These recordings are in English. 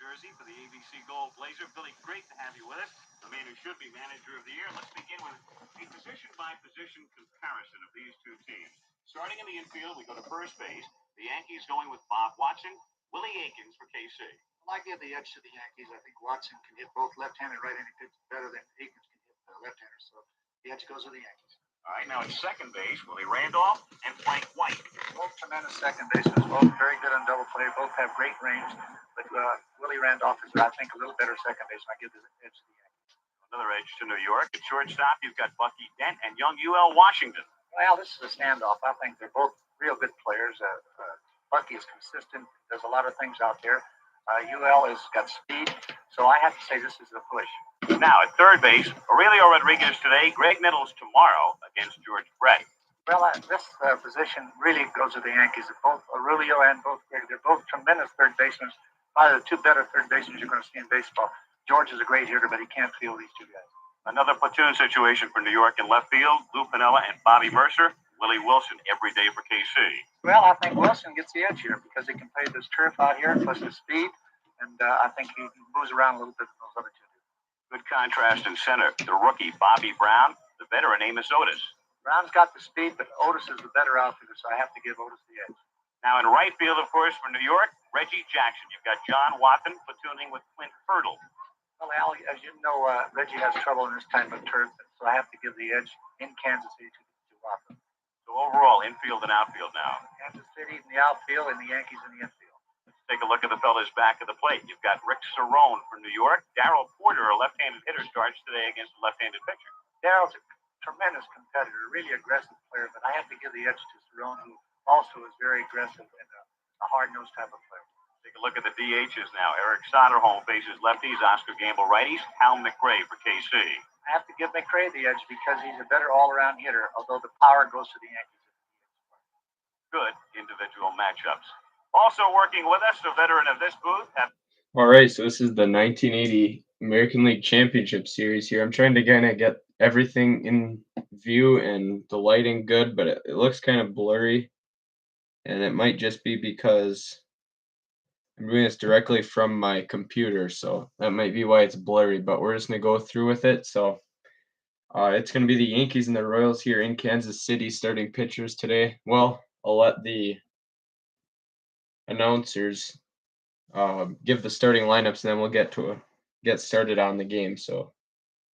jersey for the ABC Gold Blazer. Billy, great to have you with us. The man who should be manager of the year. Let's begin with a position-by-position comparison of these two teams. Starting in the infield, we go to first base. The Yankees going with Bob Watson, Willie Aikens for KC. Well, I give the edge to the Yankees. I think Watson can hit both left-handed and right-handed pitches better than Aikens can hit left-handers. So the edge goes to the Yankees. All right, now at second base, Willie Randolph and Frank White. Both tremendous second basemen, both very good on double play, both have great range. But Willie Randolph is, I think, a little better second baseman. I give the edge to the Yankees. Another edge to New York. At shortstop, you've got Bucky Dent and young UL Washington. Well, this is a standoff. I think they're both real good players. Bucky is consistent, does a lot of things out there. UL has got speed, so I have to say this is a push. Now at third base, Aurelio Rodriguez today, Greg Nettles tomorrow against George Brett. Well, this position really goes to the Yankees. Both Aurelio and both Greg, they're both tremendous third basemen. Probably the two better third basemen you're going to see in baseball. George is a great hitter, but he can't field these two guys. Another platoon situation for New York in left field, Lou Piniella and Bobby Mercer. Willie Wilson every day for KC. Well, I think Wilson gets the edge here because he can play this turf out here, plus his speed, and I think he moves around a little bit than those other two do. Good contrast in center. The rookie, Bobby Brown. The veteran, Amos Otis. Brown's got the speed, but Otis is the better outfielder, so I have to give Otis the edge. Now in right field, of course, for New York, Reggie Jackson. You've got John Watson platooning with Clint Hurdle. Well, Al, as you know, Reggie has trouble in this type of turf, so I have to give the edge in Kansas City to Watson. So overall, infield and outfield now. Kansas City in the outfield and the Yankees in the infield. Let's take a look at the fellas back of the plate. You've got Rick Cerrone from New York. Darrell Porter, a left-handed hitter, starts today against a left-handed pitcher. Darrell's a tremendous competitor, really aggressive player, but I have to give the edge to Cerrone, who also is very aggressive and a hard-nosed type of player. Take a look at the DHs now. Eric Soderholm faces lefties, Oscar Gamble righties, Hal McRae for KC. I have to give McRae the edge because he's a better all-around hitter, although the power goes to the Yankees. Good individual matchups. Also working with us, a veteran of this booth. All right, so this is the 1980 American League Championship Series here. I'm trying to kind of get everything in view and the lighting good, but it looks kind of blurry. And it might just be because I'm doing this directly from my computer, so that might be why it's blurry, but we're just going to go through with it. So it's going to be the Yankees and the Royals here in Kansas City starting pitchers today. Well, I'll let the announcers give the starting lineups, and then we'll get started on the game. So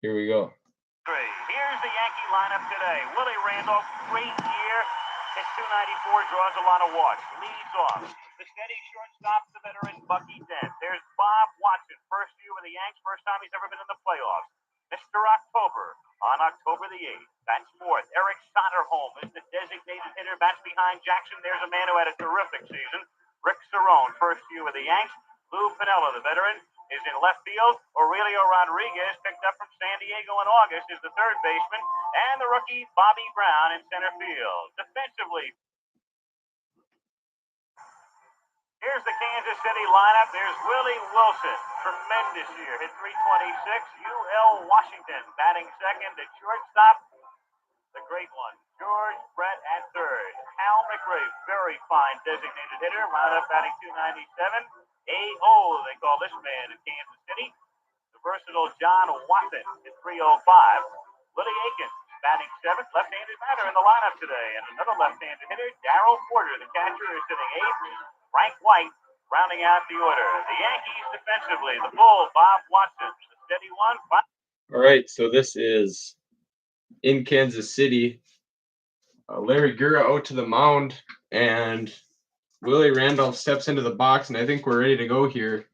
here we go. Here's the Yankee lineup today. Willie Randolph, great year. Hits 294, draws a lot of walks. Leads off. The steady shortstop, the veteran Bucky Dent. There's Bob Watson, first view of the Yanks, first time he's ever been in the playoffs. Mr. October on October the 8th. Bats fourth. Eric Soderholm is the designated hitter. Bats behind Jackson. There's a man who had a terrific season. Rick Cerrone, first view of the Yanks. Lou Piniella, the veteran, is in left field. Aurelio Rodriguez, picked up from San Diego in August, is the third baseman. And the rookie, Bobby Brown, in center field. Defensively, here's the Kansas City lineup. There's Willie Wilson. Tremendous year. Hit 326. UL Washington batting second. At shortstop, the great one, George Brett at third. Hal McRae, very fine designated hitter. Wound up batting 297. A.O., they call this man in Kansas City. The versatile John Watson at 305. Willie Aikens batting seventh. Left-handed batter in the lineup today. And another left-handed hitter, Darrell Porter, the catcher, is sitting eighth. Frank White rounding out the order. The Yankees defensively, the bull, Bob Watson, the steady one. All right, so this is in Kansas City. Larry Gura out to the mound, and Willie Randolph steps into the box, and I think we're ready to go here.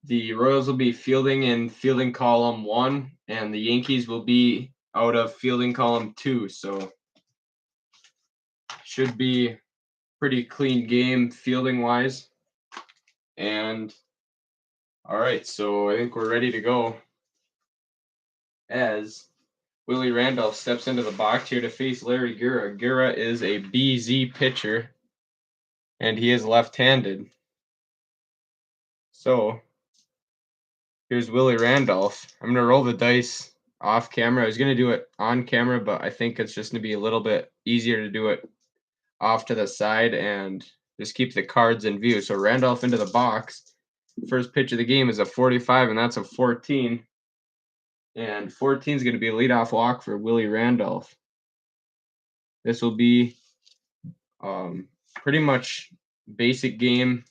The Royals will be fielding in fielding column 1, and the Yankees will be out of fielding column 2, so should be pretty clean game fielding wise. And all right, so I think we're ready to go as Willie Randolph steps into the box here to face Larry Gura. Gura is a BZ pitcher, and he is left-handed. So here's Willie Randolph. I'm going to roll the dice off camera. I was going to do it on camera, but I think it's just going to be a little bit easier to do it off to the side and just keep the cards in view. So Randolph into the box. First pitch of the game is a 45, and that's a 14. And 14 is going to be a leadoff walk for Willie Randolph. This will be pretty much basic game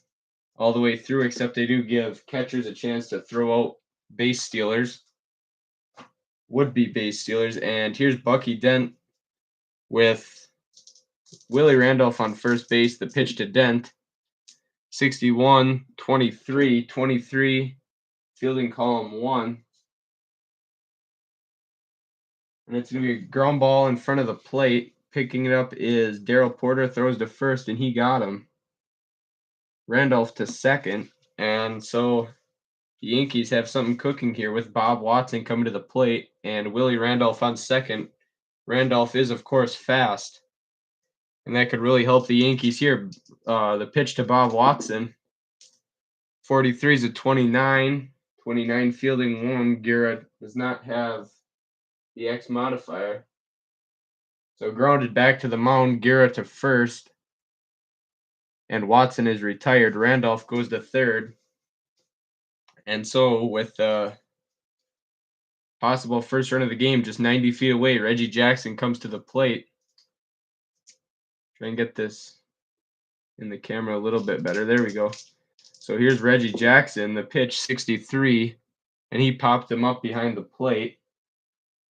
all the way through, except they do give catchers a chance to throw out base stealers, would-be base stealers. And here's Bucky Dent with Willie Randolph on first base. The pitch to Dent, 61, 23, 23, fielding column 1. And it's going to be a ground ball in front of the plate. Picking it up is Darrell Porter, throws to first, and he got him. Randolph to second. And so the Yankees have something cooking here with Bob Watson coming to the plate and Willie Randolph on second. Randolph is, of course, fast, and that could really help the Yankees here. The pitch to Bob Watson, 43 is a 29. 29 fielding 1. Guerra does not have the X modifier. So grounded back to the mound, Guerra to first, and Watson is retired. Randolph goes to third. And so with possible first run of the game just 90 feet away, Reggie Jackson comes to the plate. Try and get this in the camera a little bit better. There we go. So here's Reggie Jackson, the pitch 63, and he popped him up behind the plate.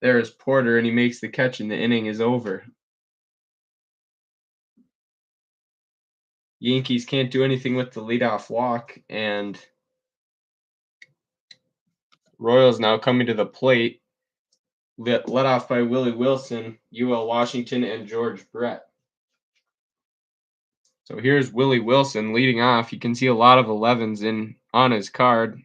There's Porter, and he makes the catch, and the inning is over. Yankees can't do anything with the leadoff walk, and Royals now coming to the plate, led off by Willie Wilson, UL Washington, and George Brett. So here's Willie Wilson leading off. You can see a lot of 11s on his card.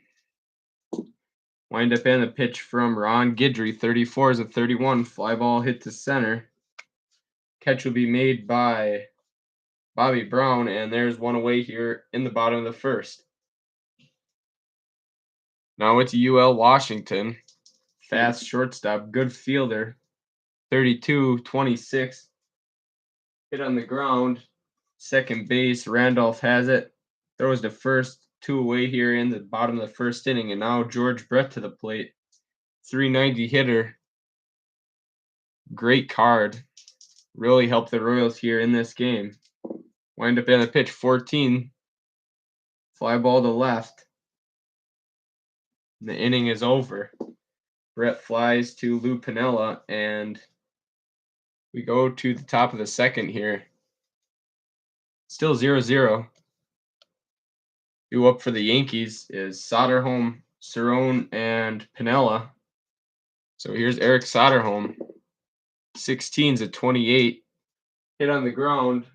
Wind up in the pitch from Ron Guidry, 34 is a 31. Fly ball hit to center. Catch will be made by Bobby Brown, and there's one away here in the bottom of the first. Now it's UL Washington. Fast shortstop, good fielder. 32, 26. Hit on the ground. Second base, Randolph has it. Throws to first. 2 away here in the bottom of the first inning. And now George Brett to the plate. 390 hitter. Great card. Really helped the Royals here in this game. Wind up in the pitch, 14. Fly ball to left. The inning is over. Brett flies to Lou Piniella, and we go to the top of the second here. Still 0-0. Due up for the Yankees is Soderholm, Cerrone, and Piniella. So here's Eric Soderholm. 16's a 28. Hit on the ground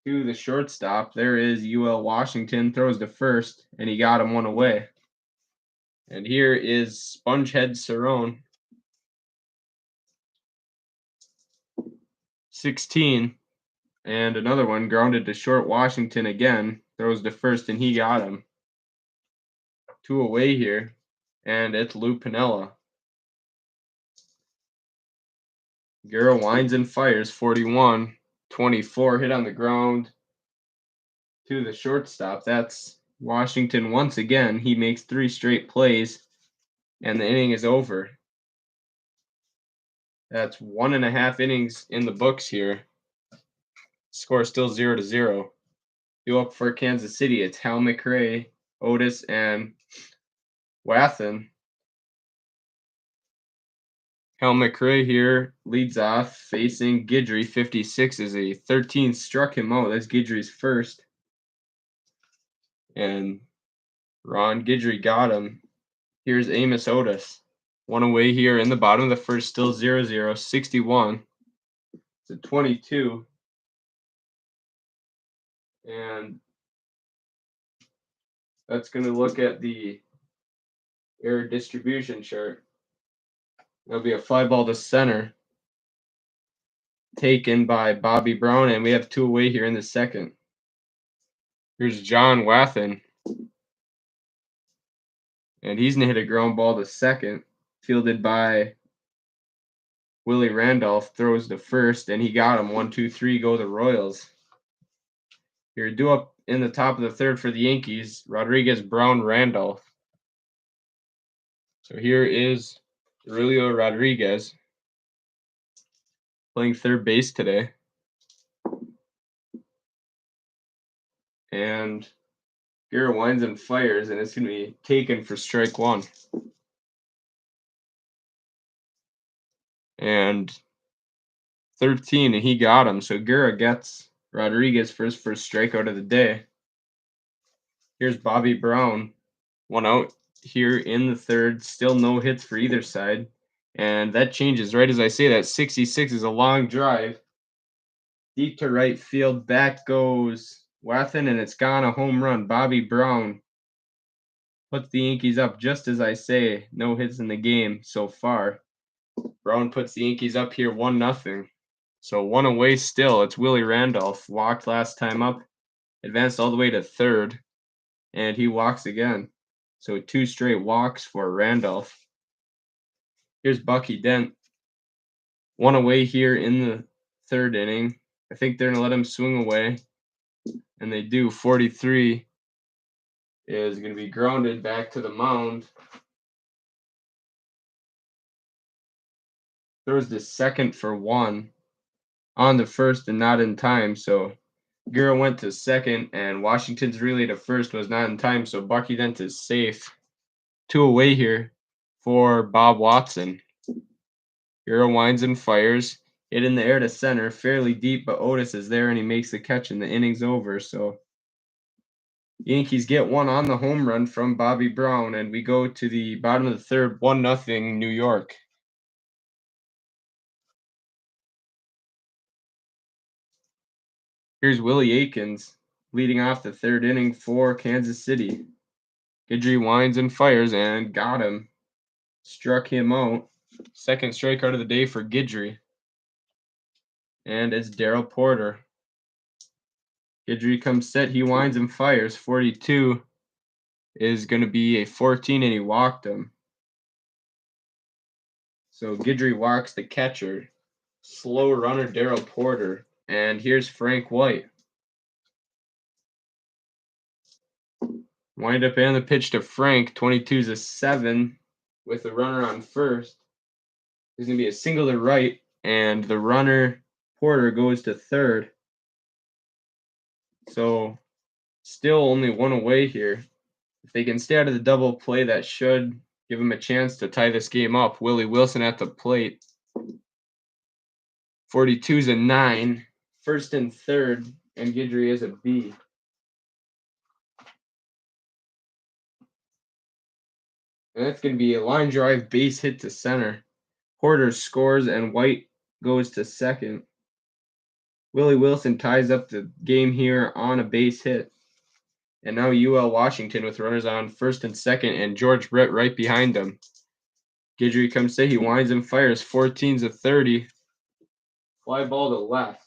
to the shortstop. There is UL Washington. Throws to first, and he got him one away. And here is Spongehead Cerrone. 16. And another one grounded to short. Washington again. Throws to first, and he got him. 2 away here. And it's Lou Piniella. Guerra winds and fires. 41. 24. Hit on the ground to the shortstop. That's Washington once again. He makes 3 straight plays, and the inning is over. That's 1.5 innings in the books here. Score still 0-0. Due up for Kansas City, it's Hal McRae, Otis, and Wathan. Hal McRae here leads off, facing Guidry. 56 is a 13. Struck him out. That's Guidry's first. And Ron Guidry got him. Here's Amos Otis. 1 away here in the bottom of the first, still 0-0. 61. It's a 22. And that's going to look at the error distribution chart. There'll be a fly ball to center, taken by Bobby Brown, and we have 2 away here in the second. Here's John Wathan, and he's going to hit a ground ball to second, fielded by Willie Randolph. Throws to first, and he got him. 1, 2, 3, go the Royals. Here, due up in the top of the third for the Yankees, Rodriguez, Brown, Randolph. So here is Aurelio Rodriguez playing third base today. And Guerra winds and fires, and it's going to be taken for strike one. And 13, and he got him. So Guerra gets Rodriguez for his first strikeout of the day. Here's Bobby Brown, 1 out here in the third. Still no hits for either side. And that changes right as I say that. 66 is a long drive. Deep to right field. Back goes Wathan, and it's gone, a home run. Bobby Brown puts the Yankees up just as I say. No hits in the game so far. Brown puts the Yankees up here 1-0. So one away still. It's Willie Randolph. Walked last time up. Advanced all the way to third. And he walks again. So 2 straight walks for Randolph. Here's Bucky Dent. 1 away here in the third inning. I think they're going to let him swing away. And they do. 43 is going to be grounded back to the mound. Throws the second for 1 on the first and not in time. So Guerra went to second, and Washington's relay to first was not in time. So Bucky Dent is safe. 2 away here for Bob Watson. Guerra winds and fires. Hit in the air to center, fairly deep, but Otis is there and he makes the catch and the inning's over. So Yankees get 1 on the home run from Bobby Brown, and we go to the bottom of the third, 1-0 New York. Here's Willie Aikens leading off the third inning for Kansas City. Guidry winds and fires and got him. Struck him out. Second strikeout of the day for Guidry. And it's Darrell Porter. Guidry comes set. He winds and fires. 42 is going to be a 14, and he walked him. So Guidry walks the catcher. Slow runner Darrell Porter. And here's Frank White. Wind up and the pitch to Frank. 22's a 7 with a runner on first. There's going to be a single to right, and the runner Porter goes to third. So still only 1 away here. If they can stay out of the double play, that should give them a chance to tie this game up. Willie Wilson at the plate. 42's a 9. First and third, and Guidry is a B. And that's going to be a line drive base hit to center. Porter scores, and White goes to second. Willie Wilson ties up the game here on a base hit. And now UL Washington with runners on first and second, and George Brett right behind them. Guidry comes in, he winds and fires. 14's a 30. Fly ball to left.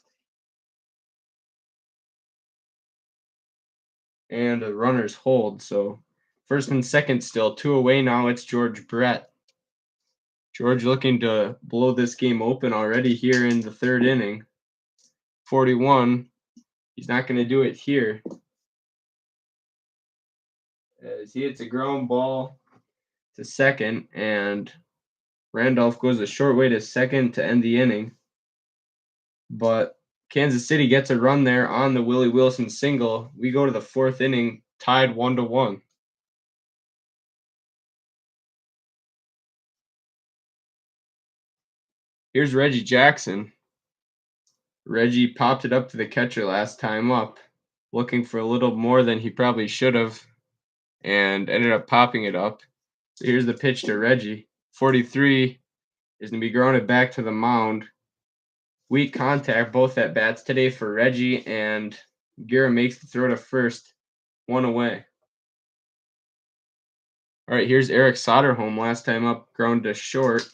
And the runners hold. So first and second still. 2 away now. It's George Brett. George looking to blow this game open already here in the third inning. 41. He's not going to do it here. As he hits a ground ball to second, and Randolph goes a short way to second to end the inning. But Kansas City gets a run there on the Willie Wilson single. We go to the fourth inning, tied 1-1. Here's Reggie Jackson. Reggie popped it up to the catcher last time up, looking for a little more than he probably should have, and ended up popping it up. So here's the pitch to Reggie. 43 is going to be grounded back to the mound. Weak contact, both at bats today for Reggie, and Guerra makes the throw to first. 1 away. All right, here's Eric Soderholm last time up, ground to short.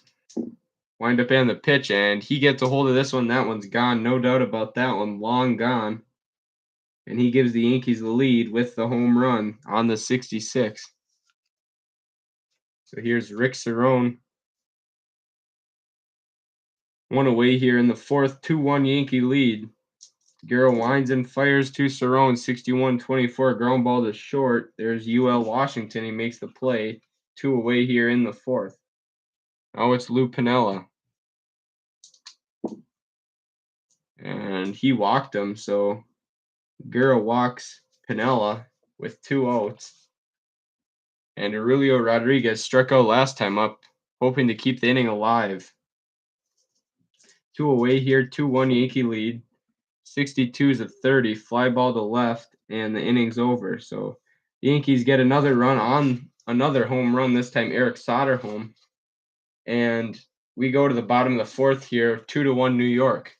Wind up in the pitch, and he gets a hold of this one. That one's gone, no doubt about that one. Long gone. And he gives the Yankees the lead with the home run on the 66. So here's Rick Cerrone. 1 away here in the fourth, 2-1 Yankee lead. Gura winds and fires to Cerrone, 61-24. Ground ball to short. There's UL Washington. He makes the play. 2 away here in the 4th. Now it's Lou Piniella. And he walked him, so Gura walks Piniella with 2 outs. And Aurelio Rodriguez struck out last time up, hoping to keep the inning alive. 2 away here, 2-1 Yankee lead. 62 is a 30, fly ball to left, and the inning's over. So the Yankees get another run on another home run, this time Eric Soderholm. And we go to the bottom of the 4th here, 2-1 New York.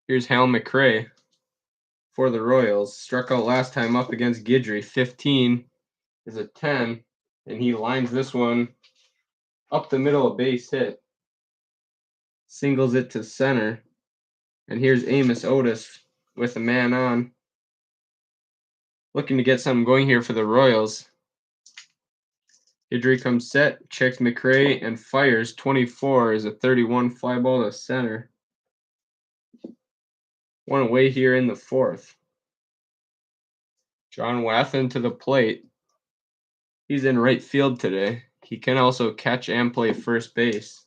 Here's Hal McRae for the Royals. Struck out last time up against Guidry. 15 is a 10, and he lines this one up the middle, a base hit. Singles it to center. And here's Amos Otis with a man on. Looking to get something going here for the Royals. Guidry comes set, checks McRae, and fires. 24 is a 31, fly ball to center. 1 away here in the 4th. John Wathan to the plate. He's in right field today. He can also catch and play first base.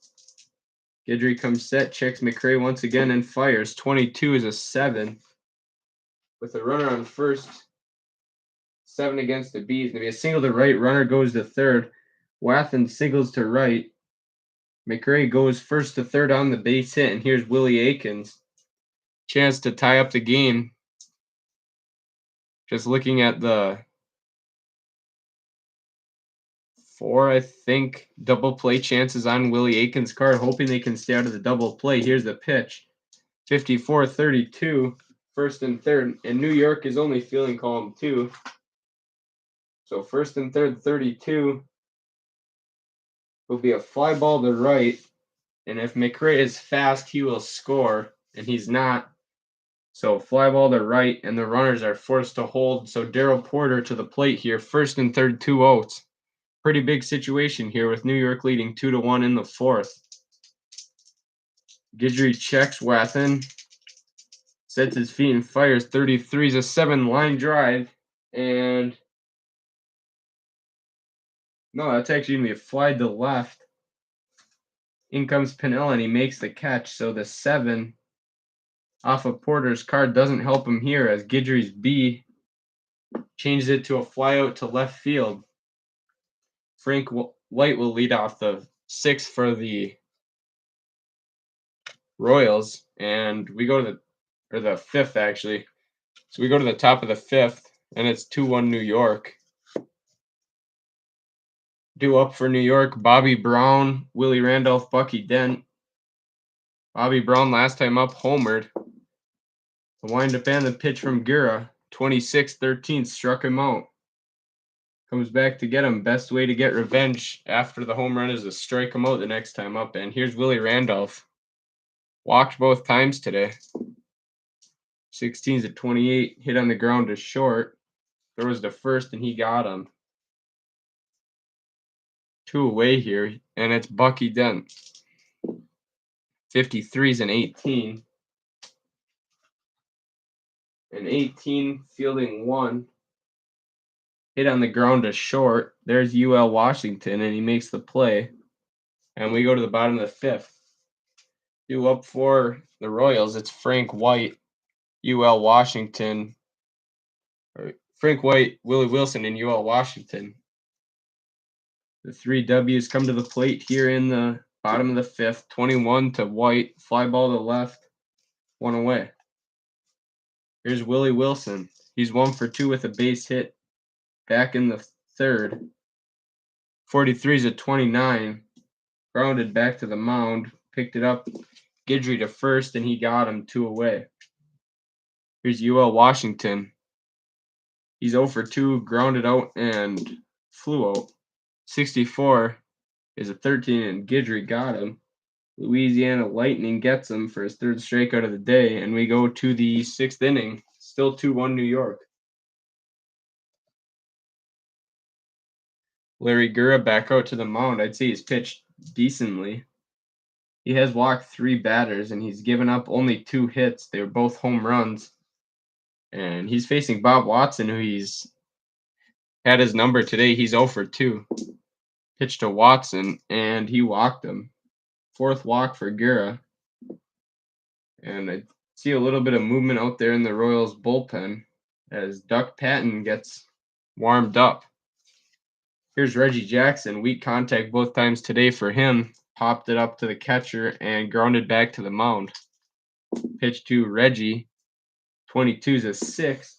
Guidry comes set, checks McRae once again, and fires. 22 is a 7. With a runner on first, 7 against the B's. Going to be a single to right. Runner goes to third. Wathan singles to right. McRae goes first to third on the base hit, and here's Willie Aikens. Chance to tie up the game. Just looking at the 4, I think, double play chances on Willie Aikens' card, hoping they can stay out of the double play. Here's the pitch. 54-32, 1st and 3rd. And New York is only fielding column 2. So 1st and 3rd, 32. Will be a fly ball to right. And if McRae is fast, he will score. And he's not. So fly ball to right, and the runners are forced to hold. So Darryl Porter to the plate here. 1st and 3rd, 2 outs. Pretty big situation here with New York leading 2-1 in the 4th. Guidry checks Wathan, sets his feet and fires. 33 is a 7 line drive, and no, that's actually gonna be a fly to left. In comes Piniella, and he makes the catch. So the 7 off of Porter's card doesn't help him here, as Guidry's B changes it to a fly out to left field. Frank White will lead off the 6th for the Royals, and we go to the 5th actually. So we go to the top of the 5th, and it's 2-1 New York. Due up for New York, Bobby Brown, Willie Randolph, Bucky Dent. Bobby Brown last time up homered. The wind-up and the pitch from Gura, 26-13, struck him out. Comes back to get him. Best way to get revenge after the home run is to strike him out the next time up. And here's Willie Randolph. Walked both times today. 16's at 28, hit on the ground to short. Throws to first, and he got him. 2 away here, and it's Bucky Dent. 53's an 18. An 18 fielding 1. Hit on the ground to short. There's UL Washington, and he makes the play. And we go to the bottom of the 5th. Due up for the Royals, it's Frank White, UL Washington. Frank White, Willie Wilson, and UL Washington. The 3 W's come to the plate here in the bottom of the 5th. 21 to White, fly ball to left, 1 away. Here's Willie Wilson. He's 1 for 2 with a base hit back in the 3rd. 43's a 29. Grounded back to the mound. Picked it up. Guidry to first, and he got him 2 away. Here's UL Washington. He's 0 for 2, grounded out and flew out. 64 is a 13, and Guidry got him. Louisiana Lightning gets him for his 3rd strikeout of the day, and we go to the 6th inning. Still 2-1 New York. Larry Gura back out to the mound. I'd say he's pitched decently. He has walked 3 batters, and he's given up only 2 hits. They were both home runs. And he's facing Bob Watson, who he's had his number today. He's 0 for 2. Pitched to Watson, and he walked him. 4th walk for Guerra. And I see a little bit of movement out there in the Royals bullpen as Duck Patton gets warmed up. Here's Reggie Jackson. Weak contact both times today for him. Popped it up to the catcher and grounded back to the mound. Pitch to Reggie. 22 is a 6.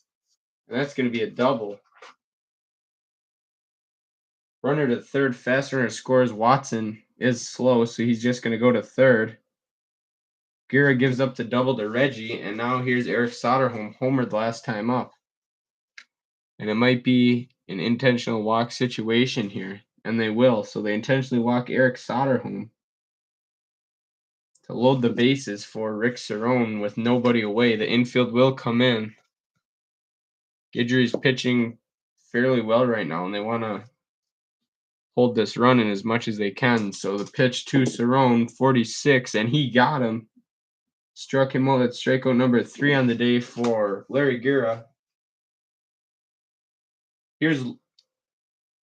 And that's going to be a double. Runner to third. Fast runner scores. Watson is slow, so he's just going to go to third. Guerra gives up the double to Reggie, and now here's Eric Soderholm, homered last time up. And it might be an intentional walk situation here, and they will. So they intentionally walk Eric Soderholm to load the bases for Rick Cerrone with nobody away. The infield will come in. Guidry's pitching fairly well right now, and they want to hold this run in as much as they can. So the pitch to Cerrone, 46, and he got him. Struck him out at strikeout number 3 on the day for Larry Guerra. Here's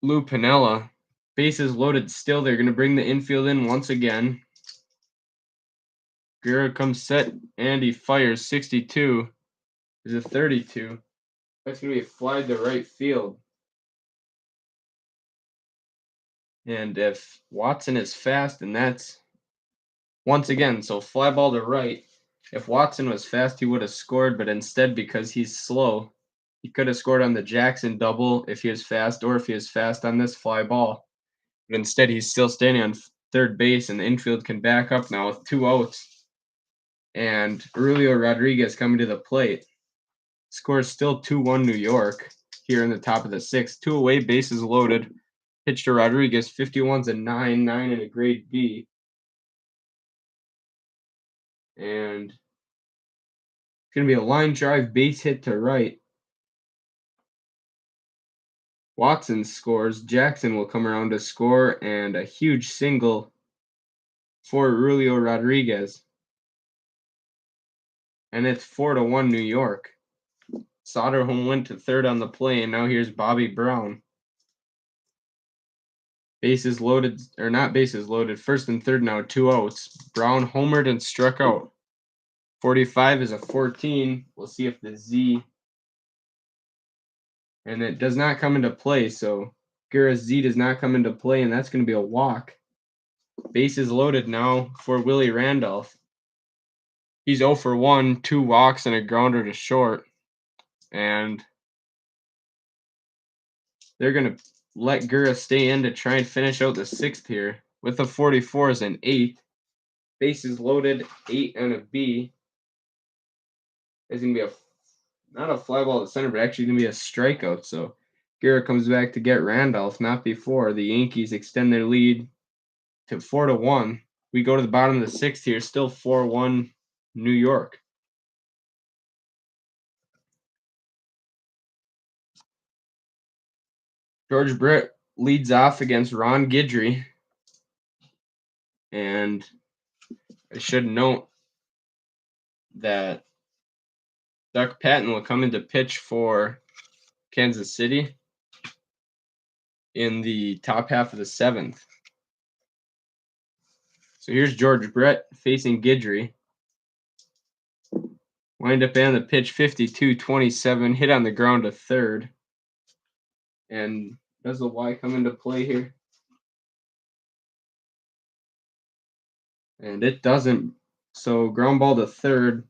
Lou Piniella. Bases loaded still. They're going to bring the infield in once again. Guerra comes set, and he fires. 62 is a 32. That's going to be a fly to right field. And if Watson is fast, and that's once again, so fly ball to right. If Watson was fast, he would have scored, but instead, because he's slow, he could have scored on the Jackson double if he was fast, or if he was fast on this fly ball. But instead, he's still standing on third base, and the infield can back up now with 2 outs. And Aurelio Rodriguez coming to the plate. Score is still 2-1 New York here in the top of the 6th. 2 away, bases loaded. Pitch to Rodriguez, 51's a 9, 9 in a grade B. And it's going to be a line drive base hit to right. Watson scores. Jackson will come around to score, and a huge single for Aurelio Rodriguez. And it's 4-1 New York. Soderholm went to third on the play, and now here's Bobby Brown. Bases loaded, or not bases loaded, first and third now, 2 outs. Brown homered and struck out. 45 is a 14. We'll see if the Z, and it does not come into play, so Guerra's Z does not come into play, and that's going to be a walk. Bases loaded now for Willie Randolph. He's 0 for 1, 2 walks and a grounder to short, and they're going to let Guerra stay in to try and finish out the 6th here. With the 44 is an 8. Bases loaded, 8 and a B. It's going to be not a fly ball to center, but actually going to be a strikeout. So Guerra comes back to get Randolph, not before. The Yankees extend their lead to 4-1. We go to the bottom of the 6th here, still 4-1 New York. George Brett leads off against Ron Guidry. And I should note that Duck Patton will come in to pitch for Kansas City in the top half of the 7th. So here's George Brett facing Guidry. Wind up and the pitch, 52-27, hit on the ground to third. And does the Y come into play here? And it doesn't. So ground ball to third.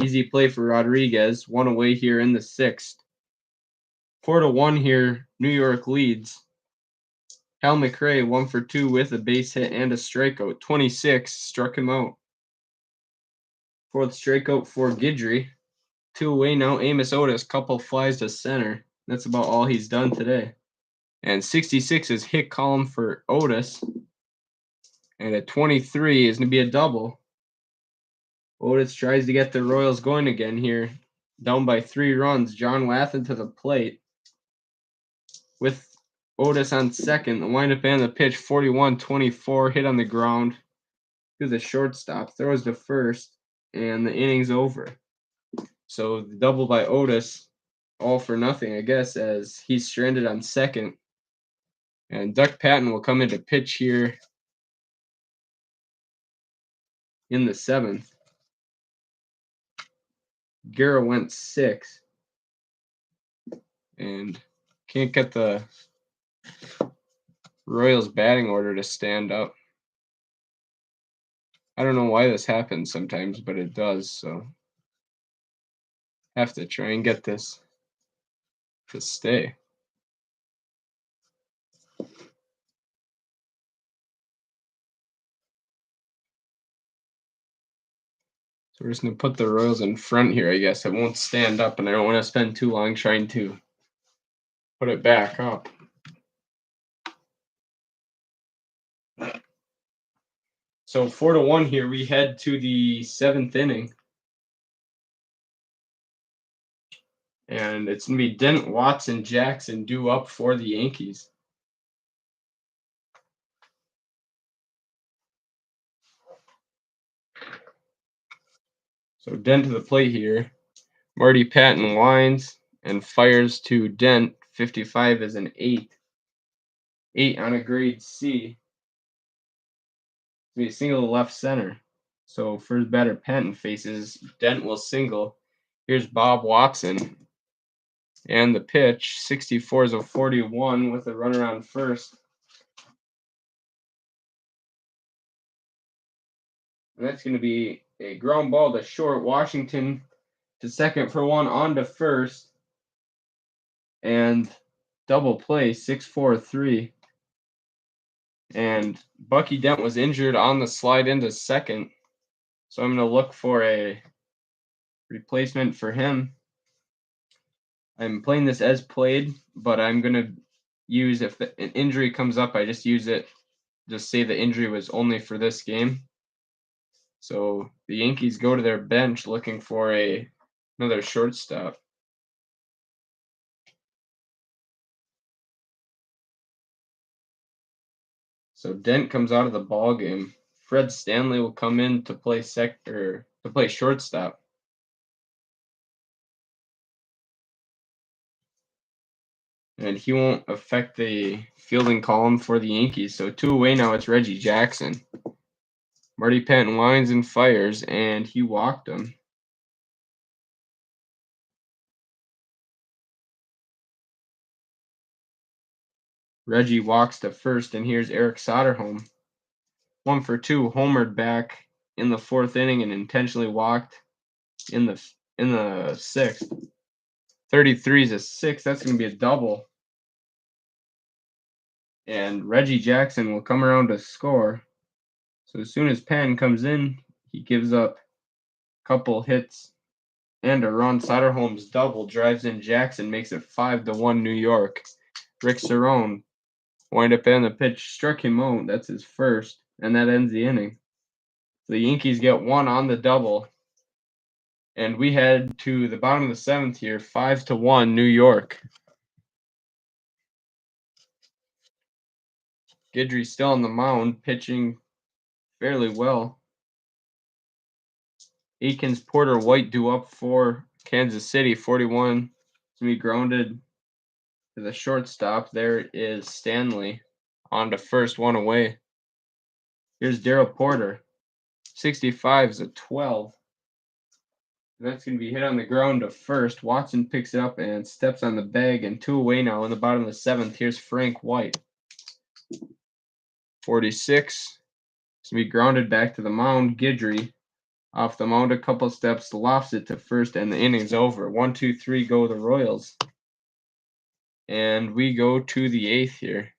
Easy play for Rodriguez. 1 away here in the 6th. 4-1 here. New York leads. Hal McRae 1 for 2 with a base hit and a strikeout. 26 struck him out. 4th strikeout for Guidry. 2 away now. Amos Otis, couple flies to center. That's about all he's done today. And 66 is hit column for Otis. And at 23 is going to be a double. Otis tries to get the Royals going again here. Down by 3 runs. John Wathen to the plate. With Otis on second. The windup and the pitch, 41-24, hit on the ground. to the shortstop, throws to first, and the inning's over. So the double by Otis, all for nothing, I guess, as he's stranded on second. And Duck Patton will come into pitch here in the 7th. Guerra went 6. And can't get the Royals batting order to stand up. I don't know why this happens sometimes, but it does, so have to try and get this to stay. So we're just going to put the Royals in front here, I guess. It won't stand up, and I don't want to spend too long trying to put it back up. So 4-1 here, we head to the 7th inning. And it's going to be Dent, Watson, Jackson due up for the Yankees. So Dent to the plate here. Marty Patton winds and fires to Dent. 55 is an 8. 8 on a grade C. It's going to be a single to left center. So first batter Patton faces. Dent will single. Here's Bob Watson. And the pitch, 64 is a 41 with a runner on first. And that's going to be a ground ball to short. Washington to second for 1, on to first. And double play, 6-4-3. And Bucky Dent was injured on the slide into second. So I'm going to look for a replacement for him. I'm playing this as played, but I'm going to use, if an injury comes up, I just use it. Just say the injury was only for this game. So the Yankees go to their bench looking for another shortstop. So Dent comes out of the ball game. Fred Stanley will come in to play shortstop. And he won't affect the fielding column for the Yankees. So 2 away now, it's Reggie Jackson. Marty Patton winds and fires, and he walked him. Reggie walks to first, and here's Eric Soderholm. 1 for 2, homered back in the 4th inning and intentionally walked in the 6th. 33 is a 6. That's going to be a double. And Reggie Jackson will come around to score. So as soon as Patton comes in, he gives up a couple hits and a run. Soderholm's double drives in Jackson, makes it 5-1 New York. Rick Cerrone wind up in the pitch, struck him out. That's his first, and that ends the inning. The Yankees get 1 on the double, and we head to the bottom of the 7th here, 5-1 New York. Guidry's still on the mound, pitching fairly well. Aikens, Porter, White due up for Kansas City. 41 to be grounded to the shortstop. There is Stanley on to first, 1 away. Here's Darryl Porter. 65 is a 12. That's going to be hit on the ground to first. Watson picks it up and steps on the bag, and 2 away now in the bottom of the 7th. Here's Frank White. 46 to be grounded back to the mound. Guidry off the mound a couple steps, lofts it to first, and the inning's over. 1, 2, 3 go the Royals. And we go to the 8th here.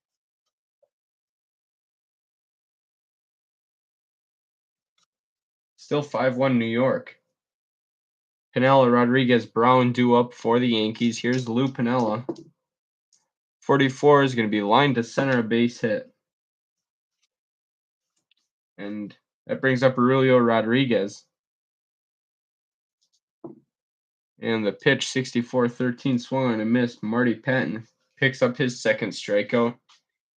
Still 5-1 New York. Pinella, Rodriguez, Brown due up for the Yankees. Here's Lou Pinella. 44 is going to be lined to center, a base hit. And that brings up Aurelio Rodriguez. And the pitch, 64-13, swung on and missed. Marty Patton picks up his second strikeout.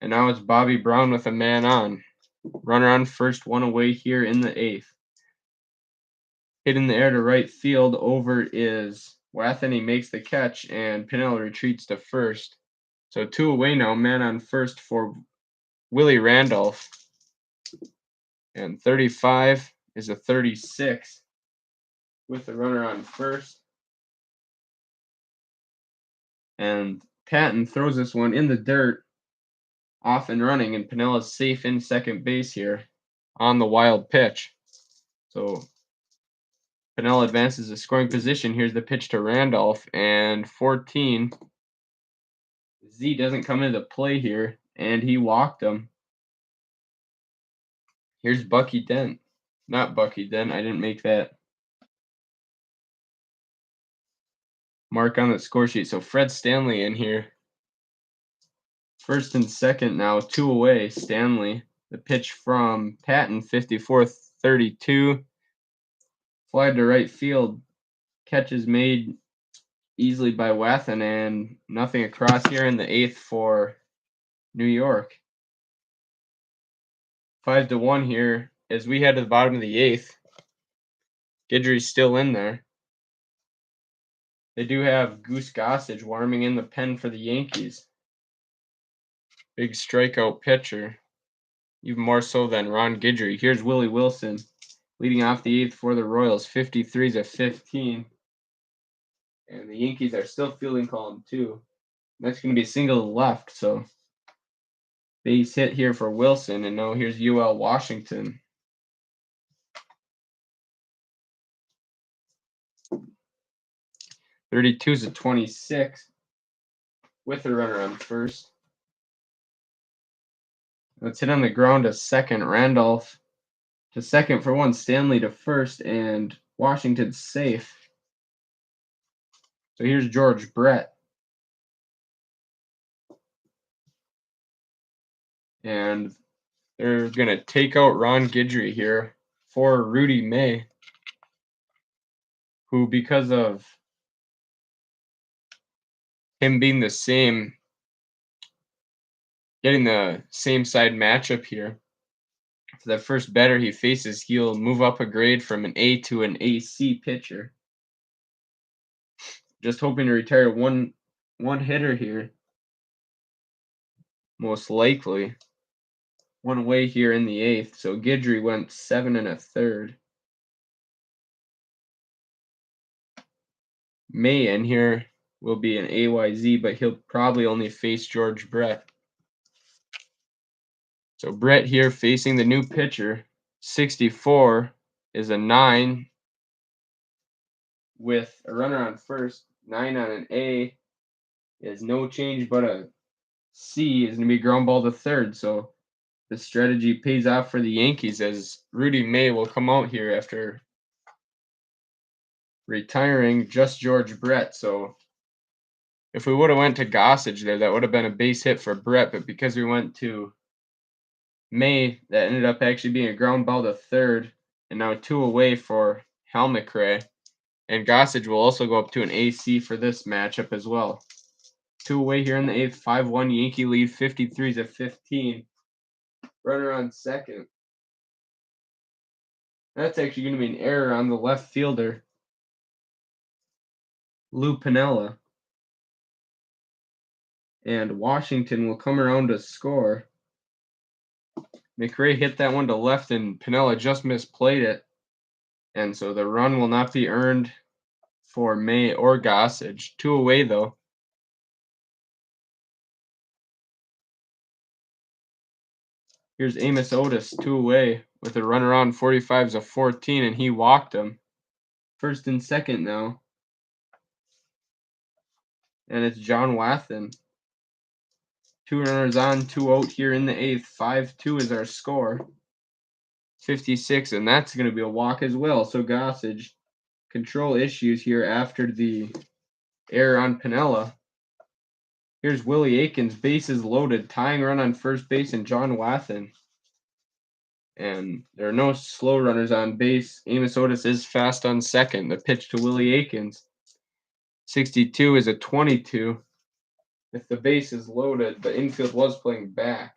And now it's Bobby Brown with a man on. Runner on first, one away here in the 8th. Hit in the air to right field. Over is Wathen. He makes the catch, and Piniella retreats to first. So 2 away now. Man on first for Willie Randolph. And 35 is a 36 with the runner on first. And Patton throws this one in the dirt, off and running, and Piniella's safe in second base here on the wild pitch. So Piniella advances to scoring position. Here's the pitch to Randolph, and 14. Z doesn't come into play here, and he walked him. Here's Bucky Dent. Not Bucky Dent, I didn't make that mark on the score sheet. So Fred Stanley in here. First and second now, 2 away. Stanley. The pitch from Patton, 54-32. Fly to right field. Catch is made easily by Wathen, and nothing across here in the 8th for New York. 5-1 here as we head to the bottom of the 8th. Guidry's still in there. They do have Goose Gossage warming in the pen for the Yankees. Big strikeout pitcher, even more so than Ron Guidry. Here's Willie Wilson leading off the 8th for the Royals, 53-15. And the Yankees are still fielding column 2. That's going to be a single to left, so base hit here for Wilson, and now here's UL Washington. (32's a 26 with a runner on first. Let's hit on the ground to second. Randolph to second for one. Stanley to first, and Washington's safe. So here's George Brett. And they're going to take out Ron Guidry here for Rudy May, who, because of him being the same, getting the same side matchup here, for the first batter he faces, he'll move up a grade from an A to an AC pitcher. Just hoping to retire one hitter here, most likely. One away here in the 8th, so Guidry went 7 1/3. May in here will be an AYZ, but he'll probably only face George Brett. So Brett here facing the new pitcher. 64 is a 9 with a runner on first. 9 on an A is no change, but a C is going to be ground ball to third. So the strategy pays off for the Yankees, as Rudy May will come out here after retiring just George Brett. So if we would have went to Gossage there, that would have been a base hit for Brett, but because we went to May, that ended up actually being a ground ball to third, and now 2 away for Helmicray. And Gossage will also go up to an AC for this matchup as well. 2 away here in the 8th, 5-1 Yankee lead, 53-15. Runner on second. That's actually going to be an error on the left fielder, Lou Piniella. And Washington will come around to score. McRae hit that one to left, and Piniella just misplayed it. And so the run will not be earned for May or Gossage. 2 away, though. Here's Amos Otis, 2 away, with a runner on. 45's a 14, and he walked him. First and second now. And it's John Wathen. 2 runners on, 2 out here in the 8th. 5-2 is our score. 56, and that's going to be a walk as well. So Gossage, control issues here after the error on Piniella. Here's Willie Aikens, bases loaded, tying run on first base, and John Wathen. And there are no slow runners on base. Amos Otis is fast on second. The pitch to Willie Aikens. 62 is a 22. If the base is loaded, the infield was playing back.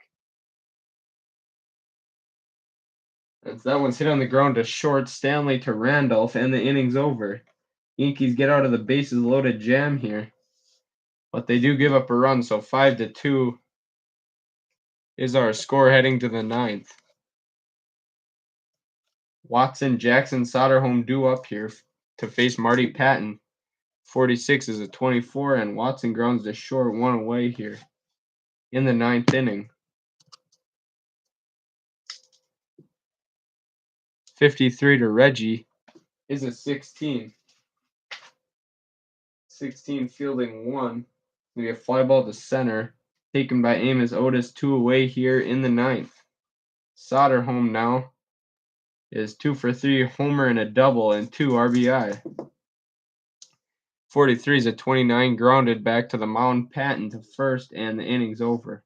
As that one's hit on the ground to short, Stanley to Randolph, and the inning's over. Yankees get out of the bases loaded jam here. But they do give up a run, so 5-2 is our score heading to the ninth. Watson, Jackson, Soderholm due up here to face Marty Patton. 46 is a 24, and Watson grounds to short, one away here in the ninth inning. 53 to Reggie is a 16. 16 fielding one. We have fly ball to center, taken by Amos Otis, 2 away here in the ninth. Soderholm now is 2 for 3, homer and a double, and 2 RBI. 43 is a 29, grounded back to the mound, Patton to first, and the inning's over.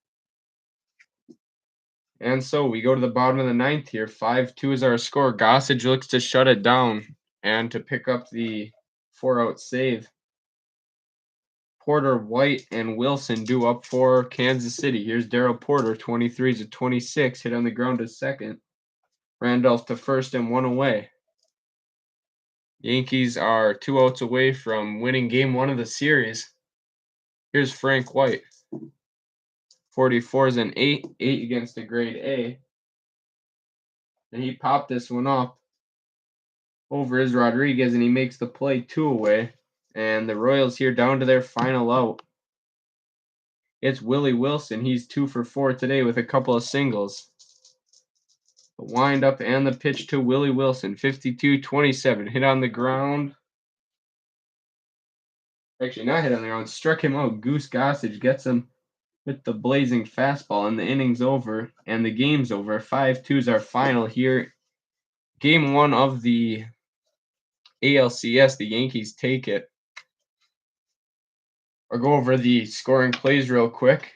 And so we go to the bottom of the ninth here. 5-2 is our score. Gossage looks to shut it down and to pick up the 4-out save. Porter, White, and Wilson due up for Kansas City. Here's Darryl Porter, 23 is a 26, hit on the ground to second. Randolph to first and 1 away. Yankees are 2 outs away from winning game 1 of the series. Here's Frank White. 44 is an 8 against a grade A. And he popped this one up over his Rodriguez, and he makes the play 2 away. And the Royals here down to their final out. It's Willie Wilson. He's 2 for 4 today with a couple of singles. The windup and the pitch to Willie Wilson. 52-27. Hit on the ground. Actually, not hit on the ground. Struck him out. Goose Gossage gets him with the blazing fastball, and the inning's over, and the game's over. 5-2 is our final here. Game 1 of the ALCS. The Yankees take it. I'll go over the scoring plays real quick.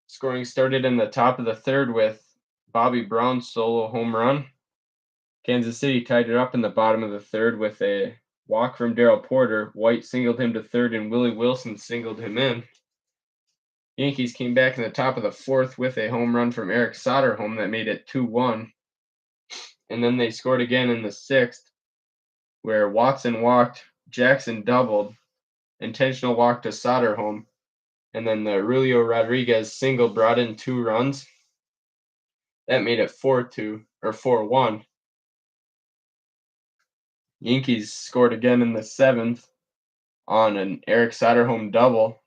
Scoring started in the top of the third with Bobby Brown's solo home run. Kansas City tied it up in the bottom of the third with a walk from Darryl Porter. White singled him to third, and Willie Wilson singled him in. Yankees came back in the top of the fourth with a home run from Eric Soderholm that made it 2-1. And then they scored again in the sixth, where Watson walked, Jackson doubled, intentional walk to Soderholm, and then the Julio Rodriguez single brought in 2 runs. That made it 4-1. Yankees scored again in the seventh on an Eric Soderholm double.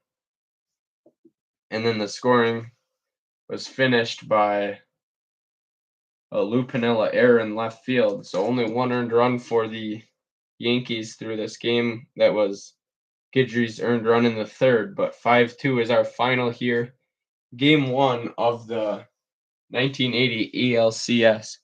And then the scoring was finished by a Lou Piniella error in left field. So only 1 earned run for the Yankees through this game. That was Guidry's earned run in the third. But 5-2 is our final here. Game 1 of the 1980 ALCS.